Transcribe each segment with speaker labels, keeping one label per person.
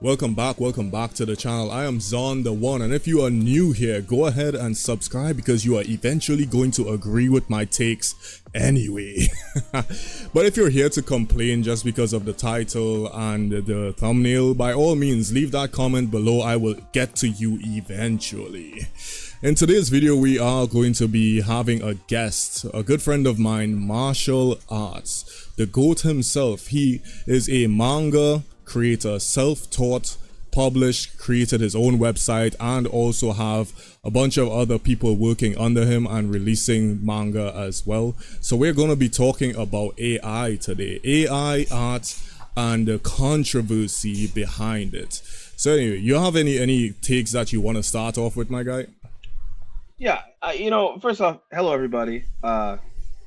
Speaker 1: Welcome back to the channel. I am Zon the One, and if you are new here, go ahead and subscribe because you are eventually going to agree with my takes anyway. But if you're here to complain just because of the title and the thumbnail, by all means leave that comment below. I will get to you eventually. In today's video, we are going to be having a guest, a good friend of mine, Marshulartz, the GOAT himself. He is a manga creator, self-taught, published, created his own website, and also have a bunch of other people working under him and releasing manga as well. So we're going to be talking about AI today, AI art and the controversy behind it. So anyway, you have any takes that you want to start off with, my guy?
Speaker 2: Yeah, first off, hello everybody. Thank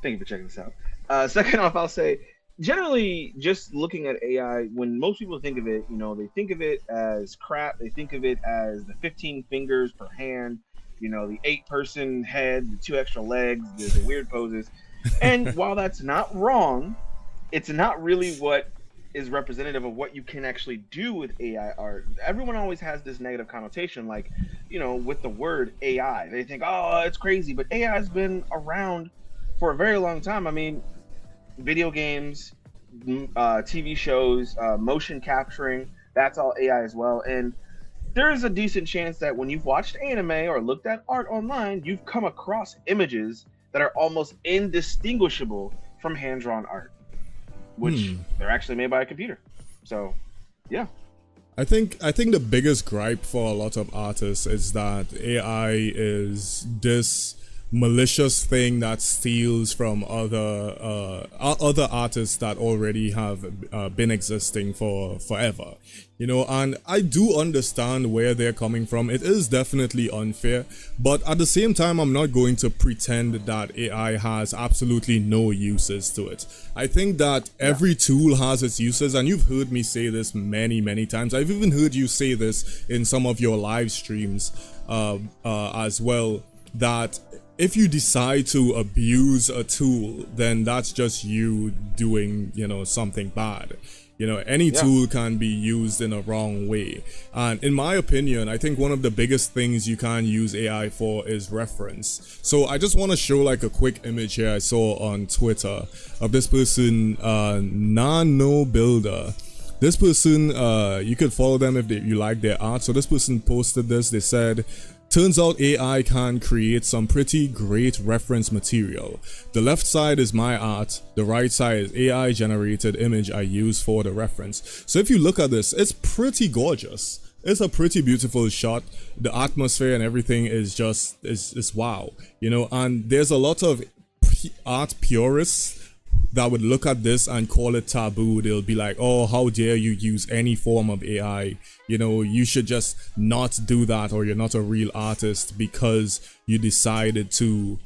Speaker 2: you for checking this out. Second off, I'll say, generally, just looking at AI, when most people think of it, they think of it as crap. They think of it as the 15 fingers per hand, the 8-person head, the 2 extra legs, the weird poses. And while that's not wrong, it's not really what is representative of what you can actually do with AI art. Everyone always has this negative connotation, like, with the word AI. They think, oh, it's crazy, but AI has been around for a very long time. I mean, video games, TV shows, motion capturing, that's all AI as well. And there's a decent chance that when you've watched anime or looked at art online, you've come across images that are almost indistinguishable from hand-drawn art, which they're actually made by a computer. So, yeah.
Speaker 1: I think the biggest gripe for a lot of artists is that AI is this malicious thing that steals from other artists that already have been existing for forever, and I do understand where they're coming from. It is definitely unfair, but at the same time, I'm not going to pretend that AI has absolutely no uses to it. I think that every tool has its uses, and you've heard me say this many times. I've even heard you say this in some of your live streams as well, that if you decide to abuse a tool, then that's just you doing, something bad. Any tool can be used in a wrong way. And in my opinion, I think one of the biggest things you can use AI for is reference. So I just want to show like a quick image here I saw on Twitter of this person, Nano Builder. This person, you could follow them if you like their art. So this person posted this. They said, turns out AI can create some pretty great reference material. The left side is my art, the right side is AI generated image I use for the reference. So if you look at this, it's pretty gorgeous. It's a pretty beautiful shot. The atmosphere and everything is just, is wow. And there's a lot of art purists that would look at this and call it taboo. They'll be like, oh, how dare you use any form of AI? You should just not do that, or you're not a real artist because you decided to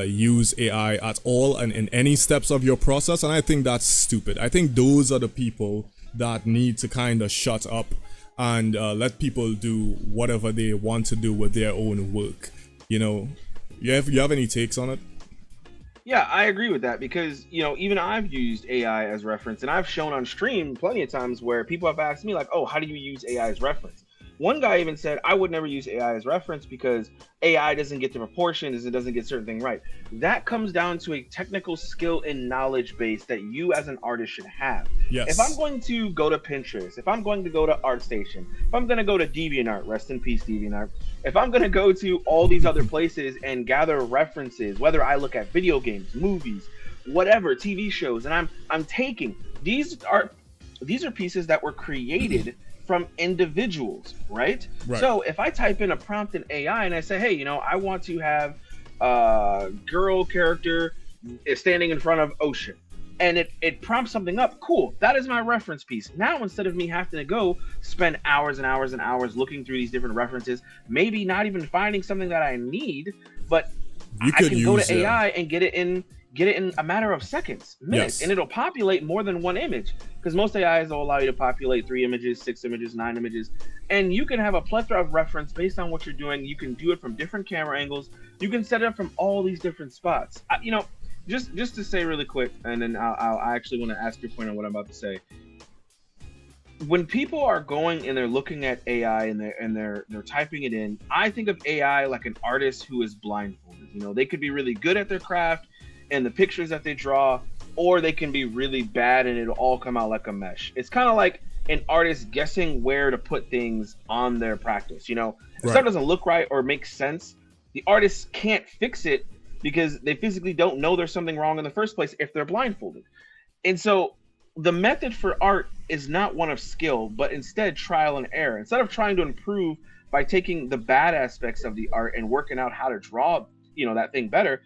Speaker 1: use AI at all and in any steps of your process. And I think that's stupid. I think those are the people that need to kind of shut up and let people do whatever they want to do with their own work. You have any takes on it?
Speaker 2: Yeah, I agree with that because, even I've used AI as reference, and I've shown on stream plenty of times where people have asked me like, oh, how do you use AI as reference? One guy even said, I would never use AI as reference because AI doesn't get the proportions, it doesn't get certain things right. That comes down to a technical skill and knowledge base that you as an artist should have.
Speaker 1: Yes.
Speaker 2: If I'm going to go to Pinterest, if I'm going to go to ArtStation, if I'm going to go to DeviantArt, rest in peace DeviantArt, if I'm going to go to all these other places and gather references, whether I look at video games, movies, whatever, TV shows, and I'm taking, these are pieces that were created from individuals, right? So if I type in a prompt in AI and I say, hey, I want to have a girl character standing in front of ocean, and it prompts something up, cool, that is my reference piece. Now, instead of me having to go spend hours and hours and hours looking through these different references, maybe not even finding something that I need, but I can go to AI and get it in a matter of seconds, minutes, and it'll populate more than one image, because most AIs will allow you to populate 3 images, 6 images, 9 images, and you can have a plethora of reference based on what you're doing. You can do it from different camera angles. You can set it up from all these different spots. Just to say really quick, and then I actually want to ask your point on what I'm about to say. when people are going and they're looking at AI and they're typing it in, I think of AI like an artist who is blindfolded. You know, they could be really good at their craft and the pictures that they draw, or they can be really bad and it'll all come out like a mesh. It's kind of like an artist guessing where to put things on their practice. You know, if something doesn't look right or make sense, the artist can't fix it because they physically don't know there's something wrong in the first place if they're blindfolded. And so the method for art is not one of skill, but instead trial and error. Instead of trying to improve by taking the bad aspects of the art and working out how to draw, you know, that thing better,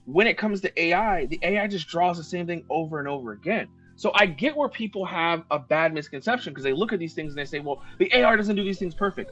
Speaker 2: when it comes to AI, the AI just draws the same thing over and over again. So I get where people have a bad misconception because they look at these things and they say, well, the AI doesn't do these things perfect.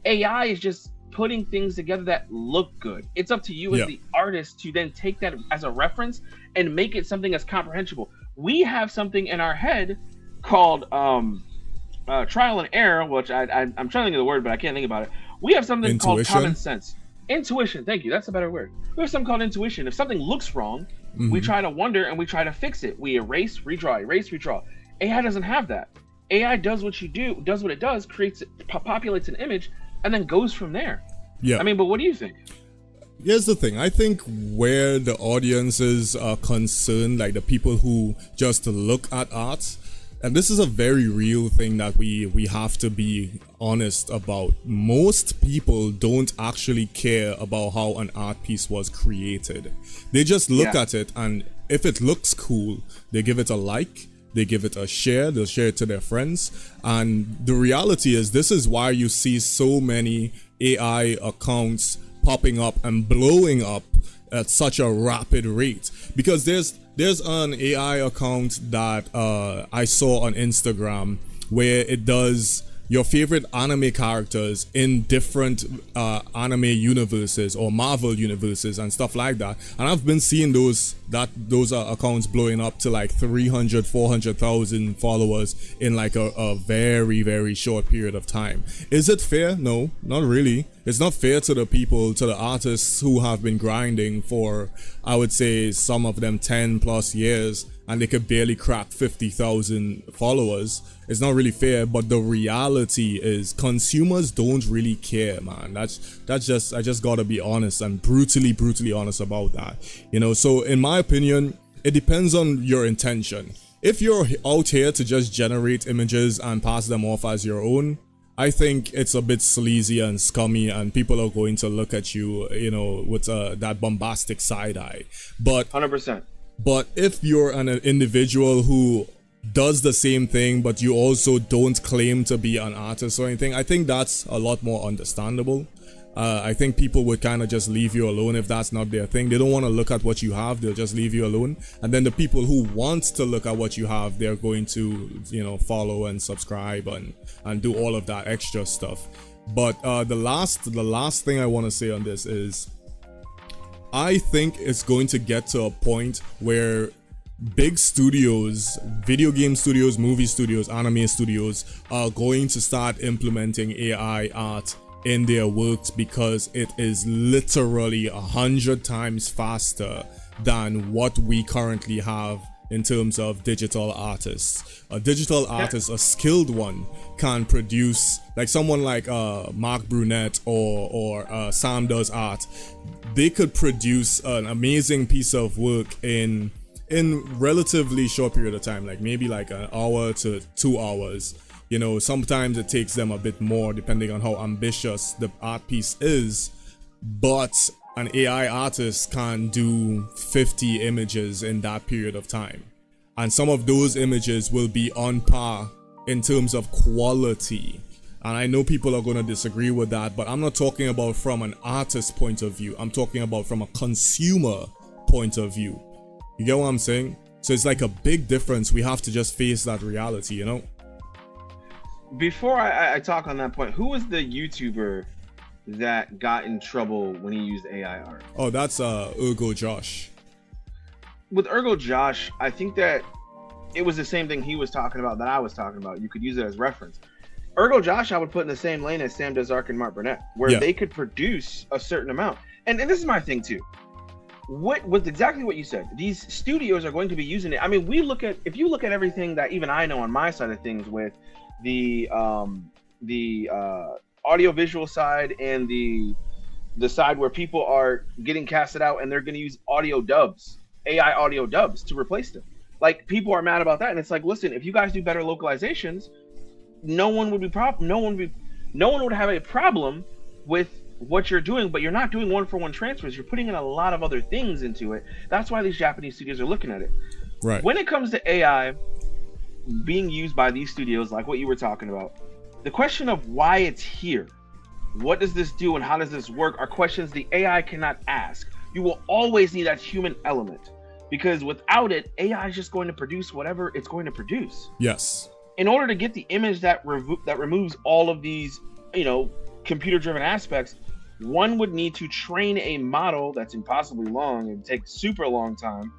Speaker 2: AI is just putting things together that look good. It's up to you as the artist to then take that as a reference and make it something that's comprehensible. We have something in our head called trial and error, which I'm trying to think of the word, but I can't think about it. We have something called common sense. Intuition, thank you. That's a better word. We have something called intuition. If something looks wrong, we try to wonder and we try to fix it. We erase, redraw, erase, redraw. AI doesn't have that. AI does what it does, creates, populates an image, and then goes from there.
Speaker 1: Yeah.
Speaker 2: I mean, but what do you think?
Speaker 1: Here's the thing. I think where the audiences are concerned, like the people who just look at art, and this is a very real thing that we have to be honest about. Most people don't actually care about how an art piece was created. They just look at it, and if it looks cool, they give it a like, they give it a share, they'll share it to their friends. And the reality is, this is why you see so many AI accounts popping up and blowing up at such a rapid rate, because there's an AI account that I saw on Instagram where it does your favorite anime characters in different anime universes or Marvel universes and stuff like that. And I've been seeing those accounts blowing up to like 300, 400,000 followers in like a very, very short period of time. Is it fair? No, not really. It's not fair to the people, to the artists who have been grinding for, I would say, some of them 10 plus years, and they could barely crack 50,000 followers. It's not really fair, but the reality is consumers don't really care, man. That's just, I just gotta be honest and brutally honest about that. You know, so in my opinion, it depends on your intention. If you're out here to just generate images and pass them off as your own, I think it's a bit sleazy and scummy, and people are going to look at you, you know, with that bombastic side eye. But
Speaker 2: 100%.
Speaker 1: But if you're an individual who does the same thing, but you also don't claim to be an artist or anything, I think that's a lot more understandable. I think people would kind of just leave you alone if that's not their thing. They don't want to look at what you have, they'll just leave you alone. And then the people who want to look at what you have, they're going to, you know, follow and subscribe and do all of that extra stuff. But the last thing I want to say on this is, I think it's going to get to a point where big studios, video game studios, movie studios, anime studios are going to start implementing AI art in their works, because it is literally 100 times faster than what we currently have in terms of digital artists. A digital artist, a skilled one, can produce, like someone like Mark Brunette or Sam Does Art. They could produce an amazing piece of work in relatively short period of time, like maybe like an hour to 2 hours. You know, sometimes it takes them a bit more depending on how ambitious the art piece is, but an AI artist can do 50 images in that period of time. And some of those images will be on par in terms of quality. And I know people are going to disagree with that, but I'm not talking about from an artist point of view. I'm talking about from a consumer point of view. You get what I'm saying? So it's like a big difference. We have to just face that reality, you know?
Speaker 2: Before I talk on that point, who was the YouTuber that got in trouble when he used AI art?
Speaker 1: Oh, that's Ergo Josh.
Speaker 2: With Ergo Josh, I think that it was the same thing he was talking about that I was talking about. You could use it as reference. Ergo Josh, I would put in the same lane as Sam Does Art and Mark Burnett, where they could produce a certain amount. And this is my thing too. With exactly what you said, these studios are going to be using it. I mean, if you look at everything that even I know on my side of things with the audio visual side and the side where people are getting casted out and they're going to use audio dubs, AI audio dubs to replace them. Like people are mad about that, and it's like, listen, if you guys do better localizations, no one would be no one would have a problem with what you're doing, but you're not doing one-for-one transfers. You're putting in a lot of other things into it. That's why these Japanese studios are looking at it.
Speaker 1: Right.
Speaker 2: When it comes to AI being used by these studios, like what you were talking about, the question of why it's here, what does this do and how does this work, are questions the AI cannot ask. You will always need that human element, because without it, AI is just going to produce whatever it's going to produce.
Speaker 1: Yes.
Speaker 2: In order to get the image that removes all of these, computer-driven aspects, one would need to train a model that's impossibly long and take super long time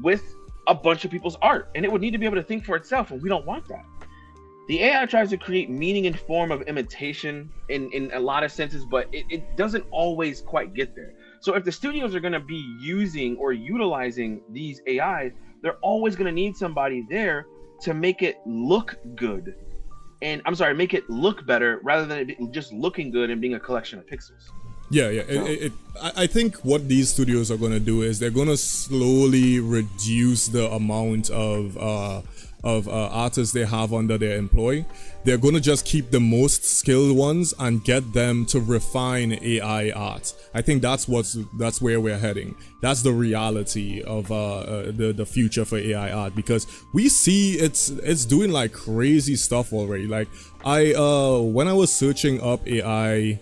Speaker 2: with a bunch of people's art, and it would need to be able to think for itself, and we don't want that. The AI tries to create meaning in form of imitation in a lot of senses, but it doesn't always quite get there. So if the studios are going to be using or utilizing these AIs, they're always going to need somebody there to make it look good. And I'm sorry, make it look better rather than it just looking good and being a collection of pixels.
Speaker 1: Yeah. I think what these studios are going to do is they're going to slowly reduce the amount of artists they have under their employ. They're going to just keep the most skilled ones and get them to refine AI art. I think that's where we're heading. That's the reality of the future for AI art, because we see it's doing like crazy stuff already. Like when I was searching up AI.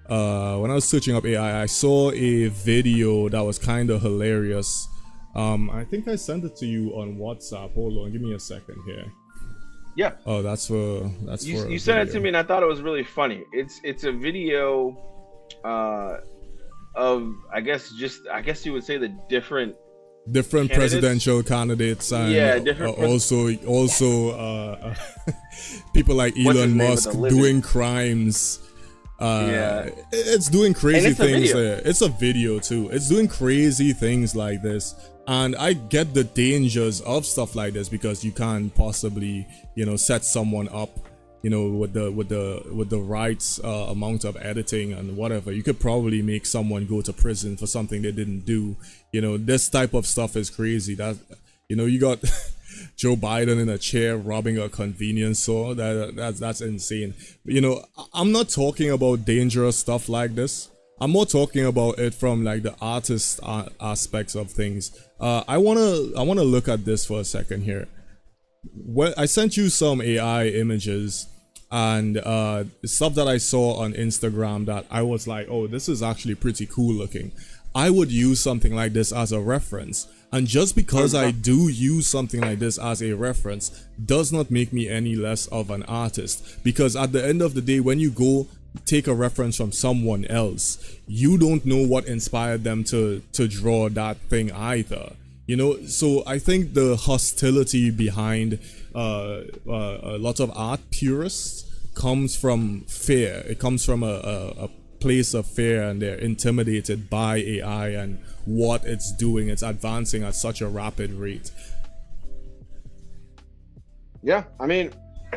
Speaker 1: I saw a video that was kind of hilarious. I think I sent it to you on WhatsApp. Hold on, give me a second here.
Speaker 2: Yeah.
Speaker 1: Oh, that's for
Speaker 2: you sent it to me, and I thought it was really funny. It's a video of I guess you would say the different
Speaker 1: presidential candidates, and also people like Elon Musk doing crimes. It's doing crazy things there. It's a video too. It's doing crazy things like this, and I get the dangers of stuff like this, because you can't possibly set someone up with the right amount of editing and whatever. You could probably make someone go to prison for something they didn't do. This type of stuff is crazy. That you got Joe Biden in a chair robbing a convenience store. That's insane. I'm not talking about dangerous stuff like this. I'm more talking about it from like the artist aspects of things. I wanna look at this for a second here. Well, I sent you some AI images and stuff that I saw on Instagram that I was like, oh, this is actually pretty cool looking. I would use something like this as a reference. And just because I do use something like this as a reference does not make me any less of an artist. Because at the end of the day, when you go take a reference from someone else, you don't know what inspired them to draw that thing either. So I think the hostility behind a lot of art purists comes from fear. It comes from a place of fear, and they're intimidated by AI and what it's doing. It's advancing at such a rapid rate.
Speaker 2: Yeah, I mean,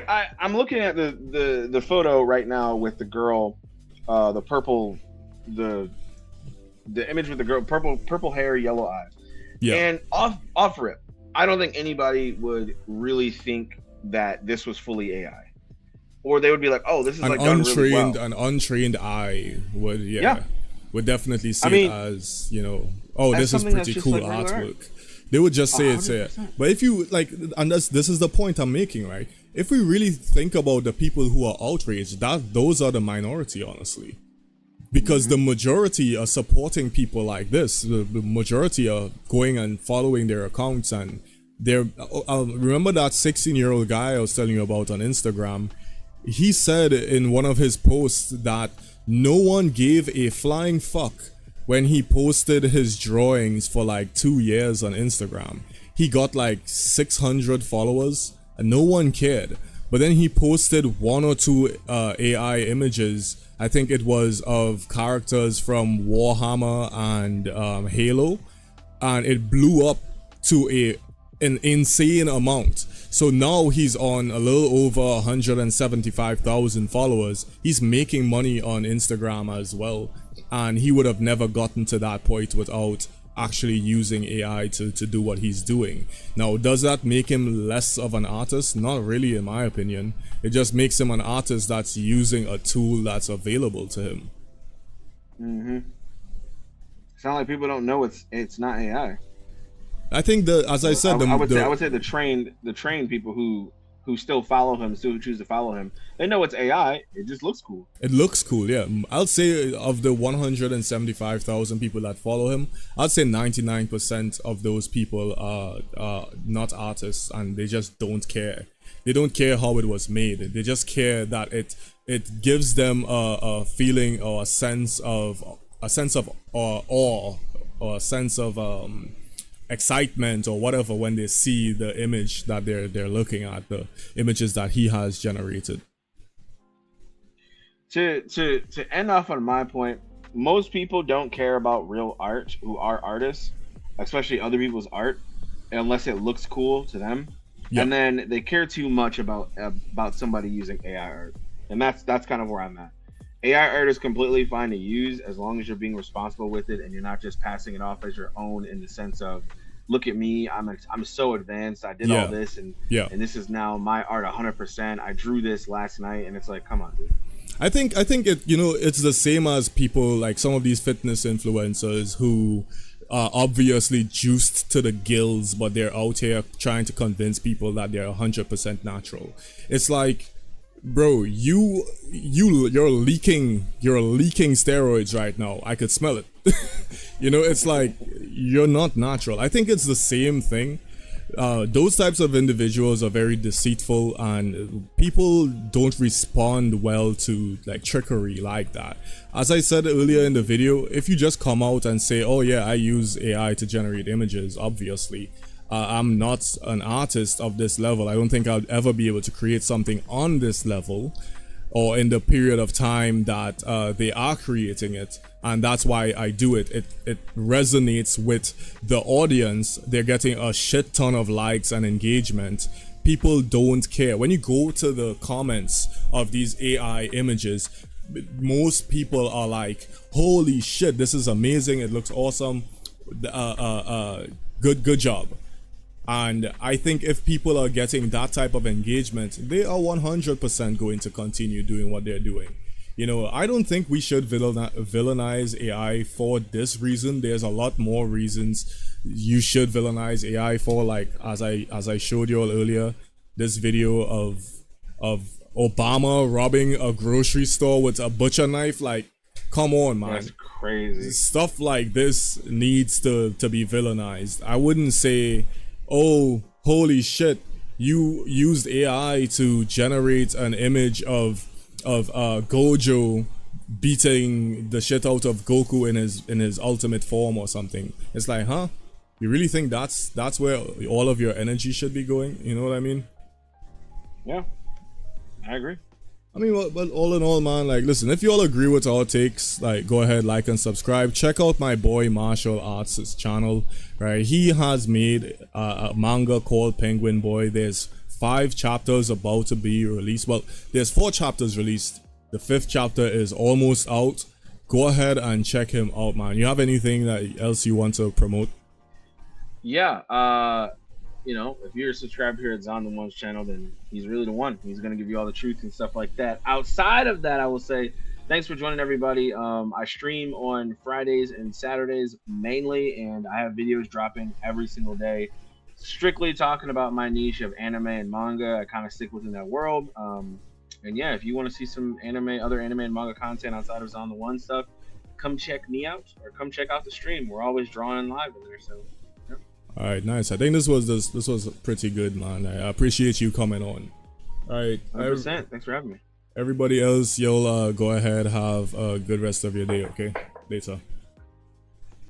Speaker 2: I'm looking at the photo right now with the girl, the purple, the image with the girl, purple hair, yellow eyes. Yeah. And off rip, I don't think anybody would really think that this was fully AI. Or they would be like, "Oh, this is like done really well."
Speaker 1: An untrained eye would definitely see it as this is pretty cool artwork. They would just say it's it. But if you like, and this is the point I'm making, right? If we really think about the people who are outraged, those are the minority, honestly, because the majority are supporting people like this. The majority are going and following their accounts, and they're. Remember that 16-year-old guy I was telling you about on Instagram? He said in one of his posts that no one gave a flying fuck when he posted his drawings for like 2 years on Instagram. He got like 600 followers and no one cared. But then he posted 1 or 2 AI images. I think it was of characters from Warhammer and Halo, and it blew up to an insane amount. So now he's on a little over 175,000 followers. He's making money on Instagram as well. And he would have never gotten to that point without actually using AI to do what he's doing. Now, does that make him less of an artist? Not really, in my opinion. It just makes him an artist that's using a tool that's available to him.
Speaker 2: Mm-hmm. It's not like people don't know it's not AI.
Speaker 1: I think as I said,
Speaker 2: I would say the trained people who still follow him, still choose to follow him, they know it's AI. It just looks cool.
Speaker 1: It looks cool, yeah. I'll say of the 175,000 people that follow him, I'd say 99% of those people are not artists, and they just don't care. They don't care how it was made. They just care that it gives them a feeling or a sense of awe or a sense of excitement or whatever when they see the image that they're looking at, the images that he has generated.
Speaker 2: To end off on my point, most people don't care about real art who are artists, especially other people's art, unless it looks cool to them. Yep. And then they care too much about somebody using AI art, and that's kind of where I'm at. AI art is completely fine to use as long as you're being responsible with it and you're not just passing it off as your own in the sense of, look at me, I'm so advanced, I did all this, and this is now my art 100%. I drew this last night, and it's like, come on, dude.
Speaker 1: I think it, it's the same as people like some of these fitness influencers who are obviously juiced to the gills, but they're out here trying to convince people that they're 100% natural. It's like, bro, you're leaking steroids right now. I could smell it. It's like, you're not natural. I think it's the same thing. Those types of individuals are very deceitful, and people don't respond well to like trickery like that. As I said earlier in the video, if you just come out and say, oh yeah, I use AI to generate images, obviously I'm not an artist of this level. I don't think I'll ever be able to create something on this level or in the period of time that they are creating it, and that's why I do it. It resonates with the audience. They're getting a shit ton of likes and engagement. People don't care. When you go to the comments of these AI images, most people are like, holy shit, this is amazing, it looks awesome, good job. And I think if people are getting that type of engagement, they are 100% going to continue doing what they're doing. I don't think we should villainize AI for this reason. There's a lot more reasons you should villainize AI for, like as I showed you all earlier, this video of Obama robbing a grocery store with a butcher knife. Like, come on, man.
Speaker 2: That's crazy.
Speaker 1: Stuff like this needs to be villainized. I wouldn't say, oh, holy shit, you used AI to generate an image of Gojo beating the shit out of Goku in his ultimate form or something. It's like, huh? You really think that's where all of your energy should be going? You know what I mean?
Speaker 2: Yeah, I agree.
Speaker 1: I mean, but all in all, man, like, listen, if you all agree with our takes, like, go ahead, like and subscribe. Check out my boy Marshulartz channel, right? He has made a manga called Penguin Boy. There's 5 chapters about to be released. Well, there's 4 chapters released. The 5th chapter is almost out. Go ahead and check him out, man. You have anything else you want to promote?
Speaker 2: Yeah, if you're subscribed here at Zon the One's channel, then he's really the one. He's going to give you all the truth and stuff like that. Outside of that, I will say thanks for joining, everybody. I stream on Fridays and Saturdays mainly, and I have videos dropping every single day, strictly talking about my niche of anime and manga. I kind of stick within that world. And yeah, if you want to see some other anime and manga content outside of Zon the One stuff, come check me out or come check out the stream. We're always drawing live in there, so.
Speaker 1: All right, nice. I think this was pretty good, man. I appreciate you coming on. All right,
Speaker 2: 100%. Thanks for having me.
Speaker 1: Everybody else, you'll go ahead, have a good rest of your day. Okay, later.